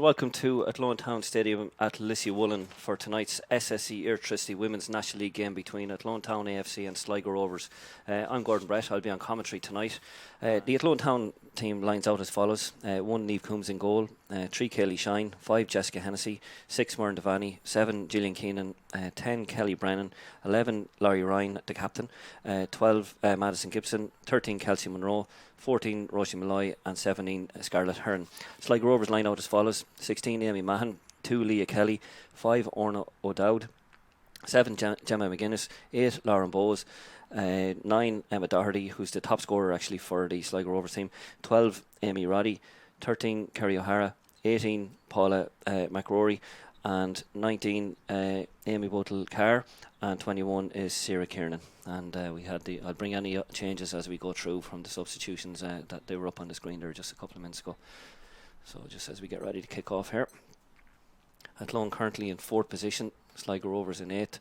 welcome to Athlone Town Stadium at Lissywullen for tonight's SSE Airtricity Women's National League game between Athlone Town AFC and Sligo Rovers. I'm Gordon Brett, I'll be on commentary tonight. The Athlone Town team lines out as follows. 1 Niamh Coombs in goal, 3 Kaylee Shine, 5 Jessica Hennessy, 6 Muireann Devaney, 7 Gillian Keenan, 10 Kelly Brennan, 11 Laurie Ryan, the captain, 12 Madison Gibson, 13 Kelsey Monroe, 14 Roisin Malloy and 17 Scarlett Hearn. Sligo Rovers line out as follows: 16 Amy Mahan, 2 Leah Kelly, 5 Orna O'Dowd, 7 Gemma McGuinness, 8 Lauren Bowes, 9 Emma Doherty, who's the top scorer actually for the Sligo Rovers team, 12 Amy Roddy, 13 Kerry O'Hara, 18 Paula McRory, and 19 Amy Buttle Carr, and 21 is Sarah Kiernan. And I'll bring any changes as we go through from the substitutions that they were up on the screen there just a couple of minutes ago. So just as we get ready to kick off here, Athlone currently in 4th position, Sligo Rovers in 8th,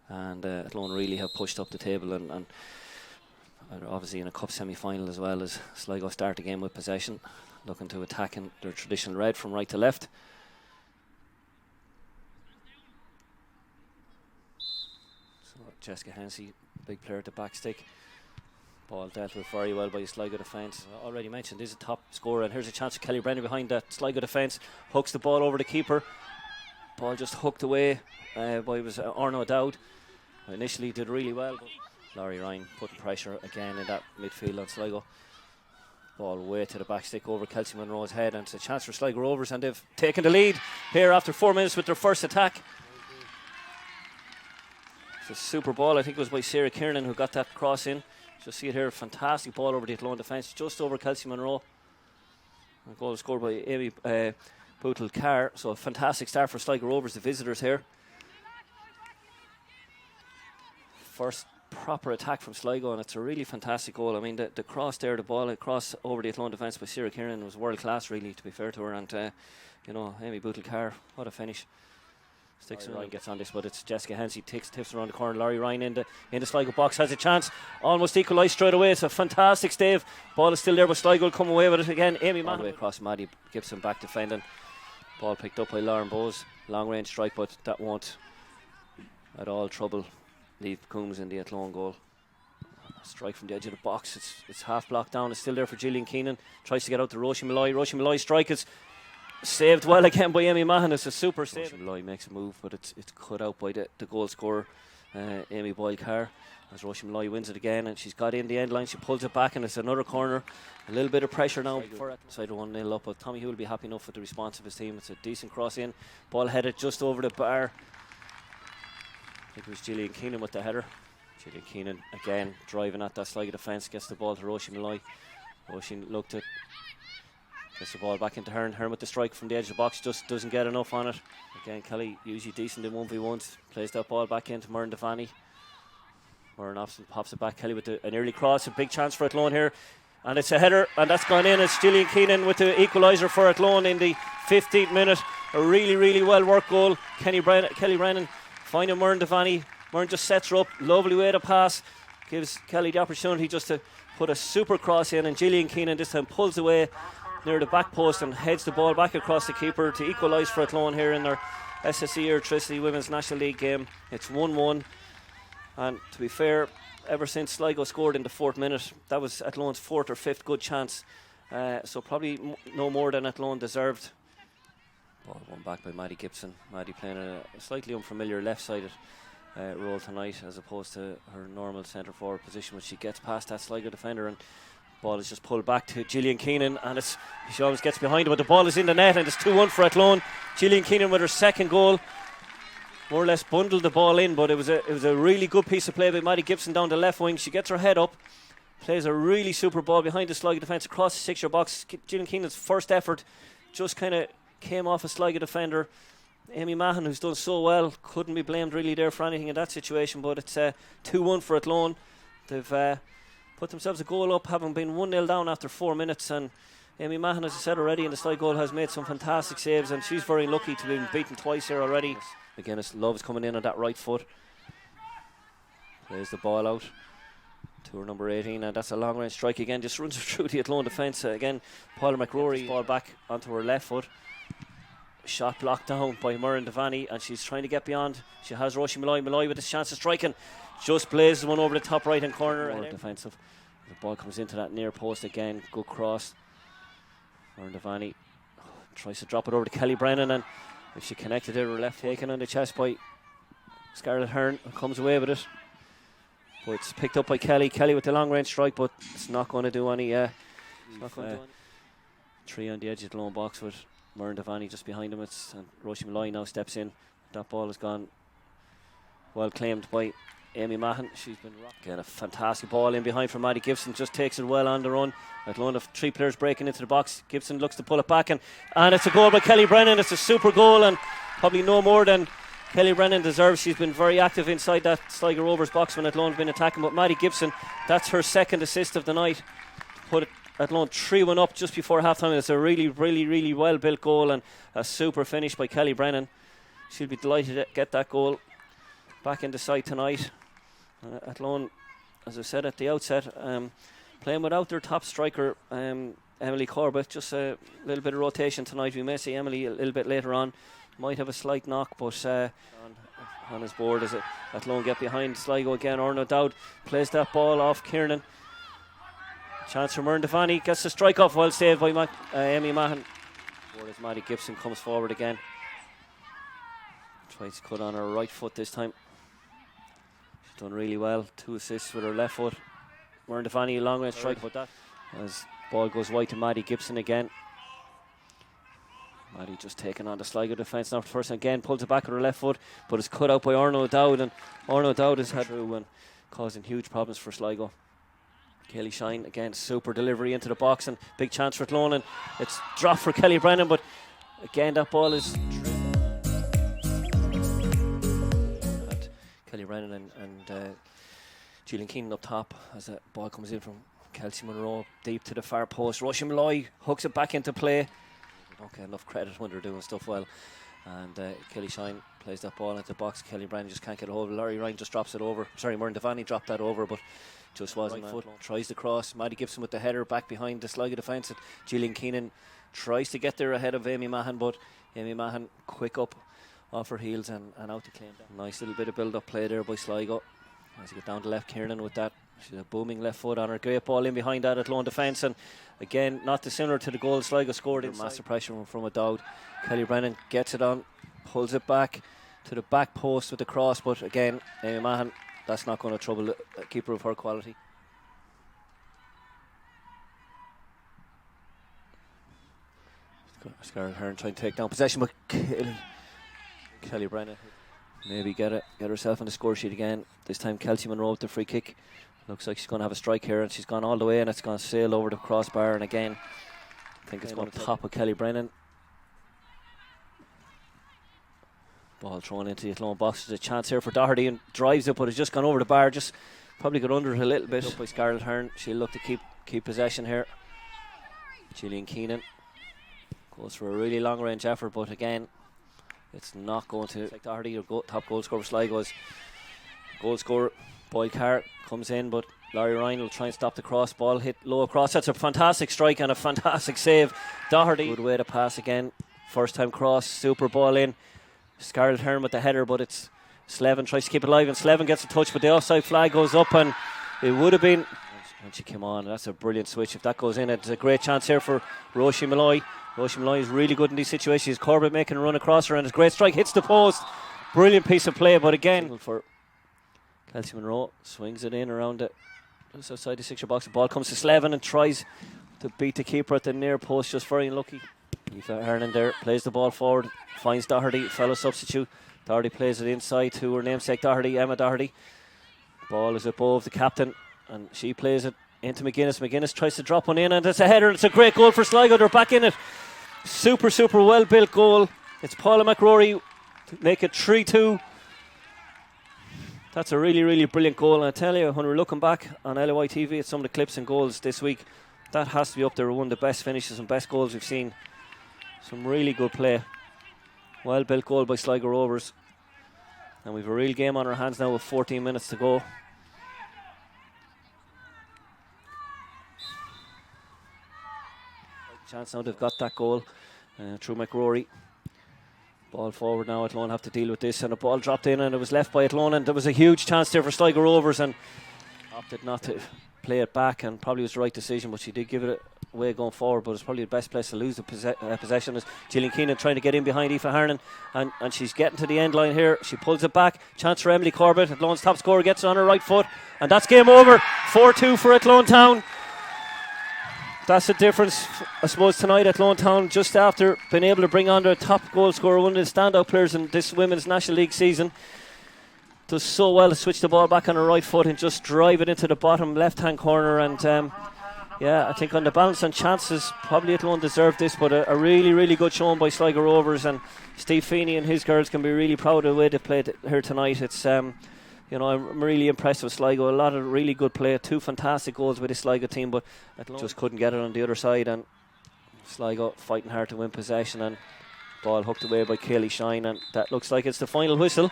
and Athlone really have pushed up the table and are obviously in a cup semi-final as well, as Sligo start the game with possession, looking to attack in their traditional red from right to left. Jessica Hennessy, big player at the back stick. Ball dealt with very well by Sligo defence. Already mentioned, this is a top scorer, and here's a chance for Kelly Brennan behind that Sligo defence. Hooks the ball over the keeper. Ball just hooked away by Orna O'Dowd. Initially did really well, but Laurie Ryan putting pressure again in that midfield on Sligo. Ball way to the back stick over Kelsey Monroe's head, and it's a chance for Sligo Rovers, and they've taken the lead here after 4 minutes with their first attack. It's a super ball, I think it was by Sarah Kiernan who got that cross in. Just see it here, fantastic ball over the Athlone defence, just over Kelsey Monroe. A goal scored by Amy Bootle Carr, so a fantastic start for Sligo Rovers, the visitors here. First proper attack from Sligo, and it's a really fantastic goal. I mean, the cross there, the ball across over the Athlone defence by Sarah Kiernan was world class, really, to be fair to her. And Amy Bootle Carr, what a finish. Sticks and Ryan gets on this, but it's Jessica Hennessy tips around the corner. Laurie Ryan in the Sligo box has a chance, almost equalised straight away. It's a fantastic stave. Ball is still there, but Sligo will come away with it again. Amy Mahan all the way across, Maddie Gibson back defending. Ball picked up by Lauren Bowes. Long range strike, but that won't at all trouble Niamh Coombs in the Athlone goal. Strike from the edge of the box. It's half blocked down. It's still there for Gillian Keenan. Tries to get out to Roisin Malloy. Roisin Malloy's strike is saved well again by Amy Mahan. It's a super save. Malloy makes a move, but it's cut out by the goal scorer, Amy Boyle Carr, as Roisin Malloy wins it again, and she's got in the end line. She pulls it back, and it's another corner. A little bit of pressure now for it. Side 1-0 up, but Tommy Hugh will be happy enough with the response of his team. It's a decent cross in. Ball headed just over the bar. I think it was Gillian Keenan with the header. Gillian Keenan again driving at that Sligo defence, gets the ball to Roisin Malloy. Roisin looked at, gets the ball back into Hearn. Hearn with the strike from the edge of the box, just doesn't get enough on it. Again, Kelly usually decent in 1v1s. Plays that ball back into Muireann Devaney. Muireann pops it back. Kelly with an early cross. A big chance for Athlone here. And it's a header, and that's gone in. It's Gillian Keenan with the equaliser for Athlone in the 15th minute. A really, really well worked goal. Kelly Brennan finding Muireann Devaney. Muireann just sets her up. Lovely way to pass. Gives Kelly the opportunity just to put a super cross in, and Gillian Keenan this time pulls away near the back post and heads the ball back across the keeper to equalise for Athlone here in their SSE Airtricity Women's National League game. It's 1-1, and to be fair, ever since Sligo scored in the 4th minute, that was Athlone's 4th or 5th good chance, so probably no more than Athlone deserved. Ball won back by Maddie Gibson. Maddie playing a slightly unfamiliar left-sided role tonight as opposed to her normal centre forward position, which she gets past that Sligo defender, and ball is just pulled back to Gillian Keenan, and she always gets behind it, but the ball is in the net, and it's 2-1 for Athlone. Gillian Keenan with her second goal, more or less bundled the ball in, but it was a really good piece of play by Maddie Gibson down the left wing. She gets her head up, plays a really super ball behind the Sligo defence across the 6-yard box. Gillian Keenan's first effort just kind of came off a Sligo defender. Amy Mahan, who's done so well, couldn't be blamed really there for anything in that situation, but it's 2-1 for Athlone. They've put themselves a goal up, having been 1-0 down after 4 minutes, and Amy Mahan, as I said already, in the Sligo goal has made some fantastic saves, and she's very lucky to be beaten twice here already. McGuinness loves coming in on that right foot. Plays the ball out to her number 18, and that's a long range strike again, just runs through the Athlone defence. Again, Paula McRory, ball back onto her left foot. shot blocked down by Muireann Devaney, and she's trying to get beyond. She has Roisin Malloy with this chance of striking, just blazes one over the top right hand corner. More defensive. The ball comes into that near post again. Good cross. Muireann Devaney tries to drop it over to Kelly Brennan, and if she connected it, her left taken on the chest by Scarlett Hearn and comes away with it. But it's picked up by Kelly. Kelly with the long range strike, but it's not going to do any. It's not going to do any. Three on the edge of the lone box with Muireann Devaney just behind him. And Roisin Malloy now steps in. That ball has gone well claimed by Amy Mahon. She's been getting a fantastic ball in behind from Maddie Gibson. Just takes it well on the run. Athlone have three players breaking into the box. Gibson looks to pull it back, and it's a goal by Kelly Brennan. It's a super goal, and probably no more than Kelly Brennan deserves. She's been very active inside that Sligo Rovers box when Athlone have been attacking. But Maddie Gibson, that's her second assist of the night. Put it Athlone 3-1 up just before half-time. It's a really well-built goal and a super finish by Kelly Brennan. She'll be delighted to get that goal back in the side tonight. Athlone, as I said at the outset, playing without their top striker, Emily Corbett. Just a little bit of rotation tonight. We may see Emily a little bit later on. Might have a slight knock, but on his board as Athlone get behind Sligo again. Orno Dowd plays that ball off Kiernan. Chance for Muireann Devaney, gets the strike off, well saved by Amy Mahon. As Maddie Gibson comes forward again. Tries to cut on her right foot this time. She's done really well. 2 assists with her left foot. Muireann Devaney, a long range strike, but that as ball goes wide to Maddie Gibson again. Maddie just taking on the Sligo defence now. First again pulls it back with her left foot, but it's cut out by Orno Dowd, and Orno Dowd has had through and causing huge problems for Sligo. Kelly Shine again, super delivery into the box, and big chance for Athlone, and it's dropped for Kelly Brennan, but again that ball is Kelly Brennan and Gillian Keenan up top as the ball comes in from Kelsey Monroe deep to the far post. Roisin Malloy hooks it back into play. They don't get enough credit when they're doing stuff well, and Kelly Shine plays that ball into the box. Kelly Brennan just can't get a hold of it. Laurie Ryan just drops it over. Sorry, Muireann Devaney dropped that over, but just wasn't. Right foot tries the cross. Maddie Gibson with the header back behind the Sligo defence. Gillian Keenan tries to get there ahead of Amy Mahon, but Amy Mahon quick up off her heels and out to claim that. Nice little bit of build-up play there by Sligo. As you get down to left, Kiernan with that. She's a booming left foot on her. Great ball in behind that Athlone defence, and again not dissimilar to the goal Sligo scored. Massive pressure from a Dowd. Kelly Brennan gets it on, pulls it back to the back post with the cross, but again Amy Mahon, that's not going to trouble a keeper of her quality. Scarlett Hearn trying to take down possession, but Kelly Brennan maybe get herself on the score sheet again. This time Kelsey Monroe with the free kick. Looks like she's going to have a strike here, and she's gone all the way, and it's going to sail over the crossbar, and again I think it's going to top with Kelly Brennan. Ball thrown into the Athlone box. There's a chance here for Doherty, and drives it, but it's just gone over the bar. Just probably got under it a little bit. Up by Scarlett Hearn. She'll look to keep possession here. Gillian Keenan goes for a really long range effort, but again it's not going to. Like Doherty, your top goal scorer for Sligo, is goal scorer Boyle Carr comes in, but Laurie Ryan will try and stop the cross. Ball hit low across. That's a fantastic strike and a fantastic save. Doherty, good way to pass again. First time cross, super ball in. Scarlett Hearn with the header, but it's Slevin tries to keep it alive, and Slevin gets a touch, but the offside flag goes up, and it would have been when she came on. That's a brilliant switch. If that goes in, it's a great chance here for Roisin Malloy. Roisin Malloy is really good in these situations. Corbett making a run across her, and it's a great strike, hits the post. Brilliant piece of play, but again for Kelsey Monroe, swings it in around it just outside the 6-yard box. The ball comes to Slevin and tries to beat the keeper at the near post, just very unlucky. Aoife Hernan there plays the ball forward, finds Doherty, fellow substitute. Doherty plays it inside to her namesake Doherty, Emma Doherty. Ball is above the captain, and she plays it into McGuinness. McGuinness tries to drop one in, and it's a header, and it's a great goal for Sligo. They're back in it. Super well built goal. It's Paula McRory to make it 3-2. That's a really brilliant goal, and I tell you, when we're looking back on LOI TV at some of the clips and goals this week, that has to be up there with one of the best finishes and best goals we've seen. Some really good play. Well built goal by Sligo Rovers, and we've a real game on our hands now with 14 minutes to go. Chance now they've got that goal through McRory. Ball forward now. Athlone have to deal with this, and the ball dropped in, and it was left by Athlone, and there was a huge chance there for Sligo Rovers, and opted not to play it back, and probably was the right decision, but she did give it away going forward. But it's probably the best place to lose the possession is Gillian Keenan trying to get in behind Aoife Harnan, and she's getting to the end line here. She pulls it back. Chance for Emily Corbett. Athlone's top scorer gets it on her right foot, and that's game over. 4-2 for Athlone Town. That's the difference, I suppose, tonight. Athlone Town, just after being able to bring on their top goal scorer, one of the standout players in this Women's National League season, does so well to switch the ball back on her right foot and just drive it into the bottom left-hand corner. And I think on the balance and chances, probably Athlone deserved this, but a really, really good showing by Sligo Rovers, and Steve Feeney and his girls can be really proud of the way they played here tonight. It's I'm really impressed with Sligo. A lot of really good play, 2 fantastic goals with this Sligo team, but Athlone just couldn't get it on the other side, and Sligo fighting hard to win possession, and ball hooked away by Kaylee Shine, and that looks like it's the final whistle.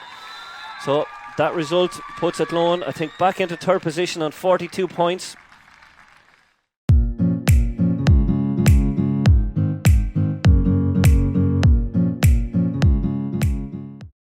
So that result puts Athlone, I think, back into 3rd position on 42 points.